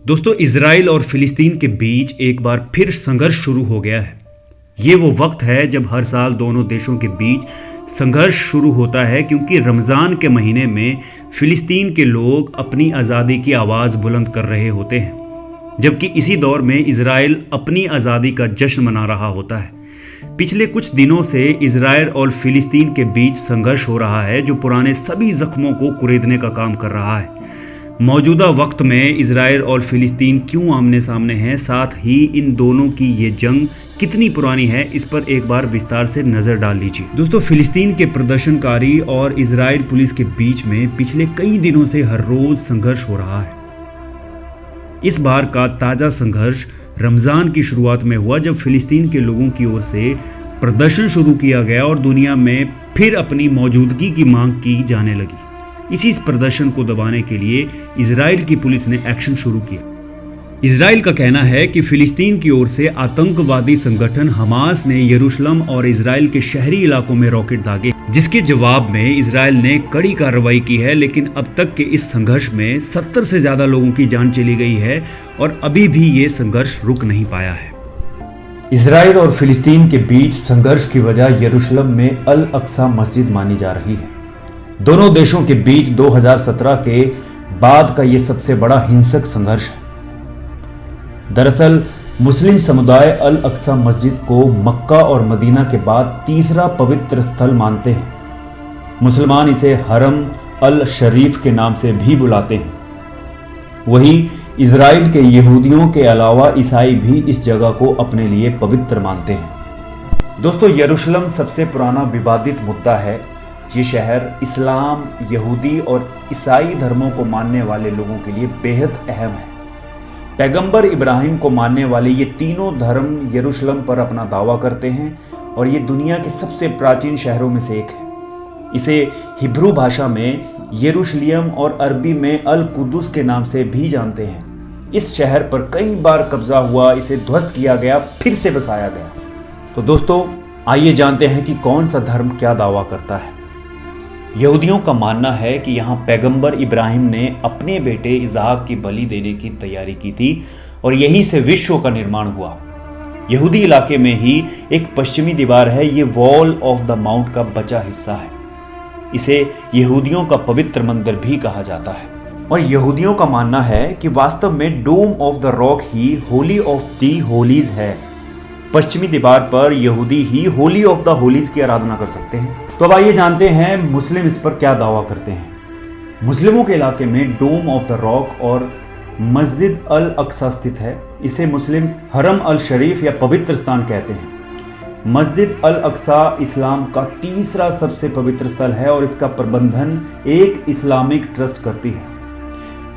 दोस्तों, इजराइल और फिलिस्तीन के बीच एक बार फिर संघर्ष शुरू हो गया है। ये वो वक्त है जब हर साल दोनों देशों के बीच संघर्ष शुरू होता है, क्योंकि रमज़ान के महीने में फिलिस्तीन के लोग अपनी आज़ादी की आवाज़ बुलंद कर रहे होते हैं, जबकि इसी दौर में इजराइल अपनी आज़ादी का जश्न मना रहा होता है। पिछले कुछ दिनों से इजराइल और फिलिस्तीन के बीच संघर्ष हो रहा है, जो पुराने सभी जख्मों को कुरेदने का काम कर रहा है। मौजूदा वक्त में इजराइल और फिलिस्तीन क्यों आमने सामने हैं, साथ ही इन दोनों की ये जंग कितनी पुरानी है, इस पर एक बार विस्तार से नजर डाल लीजिए। दोस्तों, फिलिस्तीन के प्रदर्शनकारी और इजराइल पुलिस के बीच में पिछले कई दिनों से हर रोज संघर्ष हो रहा है। इस बार का ताजा संघर्ष रमजान की शुरुआत में हुआ, जब फिलिस्तीन के लोगों की ओर से प्रदर्शन शुरू किया गया और दुनिया में फिर अपनी मौजूदगी की मांग की जाने लगी। इसी प्रदर्शन को दबाने के लिए इजराइल की पुलिस ने एक्शन शुरू किया। इजराइल का कहना है कि फिलिस्तीन की ओर से आतंकवादी संगठन हमास ने यरूशलेम और इजराइल के शहरी इलाकों में रॉकेट दागे, जिसके जवाब में इजराइल ने कड़ी कार्रवाई की है। लेकिन अब तक के इस संघर्ष में 70 से ज्यादा लोगों की जान चली गई है और अभी भी ये संघर्ष रुक नहीं पाया है। इजराइल और फिलिस्तीन के बीच संघर्ष की वजह यरूशलेम में अल अक्सा मस्जिद मानी जा रही है। दोनों देशों के बीच 2017 के बाद का यह सबसे बड़ा हिंसक संघर्ष है। दरअसल मुस्लिम समुदाय अल अक्सा मस्जिद को मक्का और मदीना के बाद तीसरा पवित्र स्थल मानते हैं। मुसलमान इसे हरम अल शरीफ के नाम से भी बुलाते हैं। वहीं इजराइल के यहूदियों के अलावा ईसाई भी इस जगह को अपने लिए पवित्र मानते हैं। दोस्तों, यरूशलेम सबसे पुराना विवादित मुद्दा है। ये शहर इस्लाम, यहूदी और ईसाई धर्मों को मानने वाले लोगों के लिए बेहद अहम है। पैगंबर इब्राहिम को मानने वाले ये तीनों धर्म यरूशलेम पर अपना दावा करते हैं और ये दुनिया के सबसे प्राचीन शहरों में से एक है। इसे हिब्रू भाषा में यरूशलेम और अरबी में अल कुदुस के नाम से भी जानते हैं। इस शहर पर कई बार कब्जा हुआ, इसे ध्वस्त किया गया, फिर से बसाया गया। तो दोस्तों, आइए जानते हैं कि कौन सा धर्म क्या दावा करता है। यहूदियों का मानना है कि यहाँ पैगंबर इब्राहिम ने अपने बेटे इसहाक की बलि देने की तैयारी की थी और यहीं से विश्व का निर्माण हुआ। यहूदी इलाके में ही एक पश्चिमी दीवार है, ये वॉल ऑफ द माउंट का बचा हिस्सा है। इसे यहूदियों का पवित्र मंदिर भी कहा जाता है और यहूदियों का मानना है कि वास्तव में डोम ऑफ द रॉक ही होली ऑफ द होलीज है। पश्चिमी दीवार पर यहूदी ही होली ऑफ द होलीज की आराधना कर सकते हैं। तो अब आइए जानते हैं मुस्लिम इस पर क्या दावा करते हैं। मुस्लिमों के इलाके में डोम ऑफ द रॉक और मस्जिद अल अक्सा स्थित है। इसे मुस्लिम हरम अल शरीफ या पवित्र स्थान कहते हैं। मस्जिद अल अक्सा इस्लाम का तीसरा सबसे पवित्र स्थल है और इसका प्रबंधन एक इस्लामिक ट्रस्ट करती है।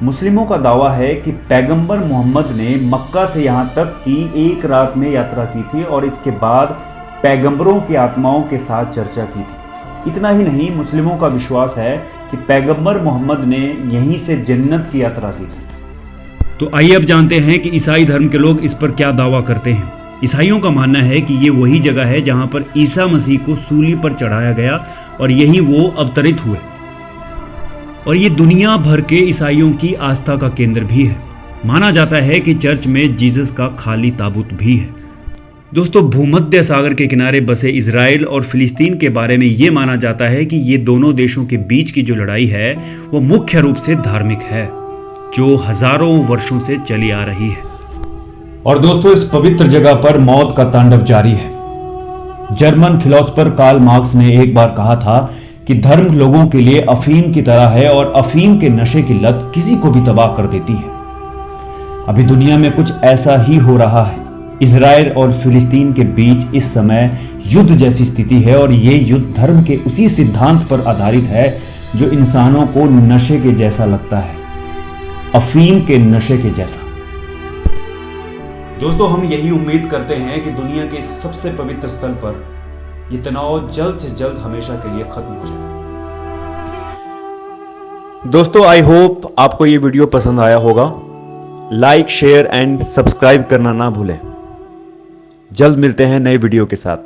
मुस्लिमों का दावा है कि पैगंबर मोहम्मद ने मक्का से यहां तक की एक रात में यात्रा की थी और इसके बाद पैगंबरों की आत्माओं के साथ चर्चा की थी। इतना ही नहीं, मुस्लिमों का विश्वास है कि पैगंबर मोहम्मद ने यहीं से जन्नत की यात्रा की थी। तो आइए अब जानते हैं कि ईसाई धर्म के लोग इस पर क्या दावा करते हैं। ईसाइयों का मानना है कि ये वही जगह है जहां पर ईसा मसीह को सूली पर चढ़ाया गया और यहीं वो अवतरित हुए और ये दुनिया भर के ईसाइयों की आस्था का केंद्र भी है। माना जाता है कि चर्च में जीसस का खाली ताबूत भी है। दोस्तों, भूमध्य सागर के किनारे बसे इजराइल और फिलिस्तीन के बारे में ये माना जाता है कि ये दोनों देशों के बीच की जो लड़ाई है वो मुख्य रूप से धार्मिक है, जो हजारों वर्षों से चली आ रही है। और दोस्तों, इस पवित्र जगह पर मौत का तांडव जारी है। जर्मन फिलोसोफर कार्ल मार्क्स ने एक बार कहा था कि धर्म लोगों के लिए अफीम की तरह है और अफीम के नशे की लत किसी को भी तबाह कर देती है। अभी दुनिया में कुछ ऐसा ही हो रहा है। इजराइल और फिलिस्तीन के बीच इस समय युद्ध जैसी स्थिति है और ये युद्ध धर्म के उसी सिद्धांत पर आधारित है जो इंसानों को नशे के जैसा लगता है, अफीम के नशे के जैसा। दोस्तों, हम यही उम्मीद करते हैं कि दुनिया के सबसे पवित्र स्थल पर ये तनाव जल्द से जल्द हमेशा के लिए खत्म हो जाए। दोस्तों, आई होप आपको ये वीडियो पसंद आया होगा। लाइक, शेयर एंड सब्सक्राइब करना ना भूलें। जल्द मिलते हैं नए वीडियो के साथ।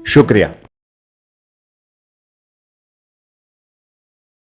शुक्रिया।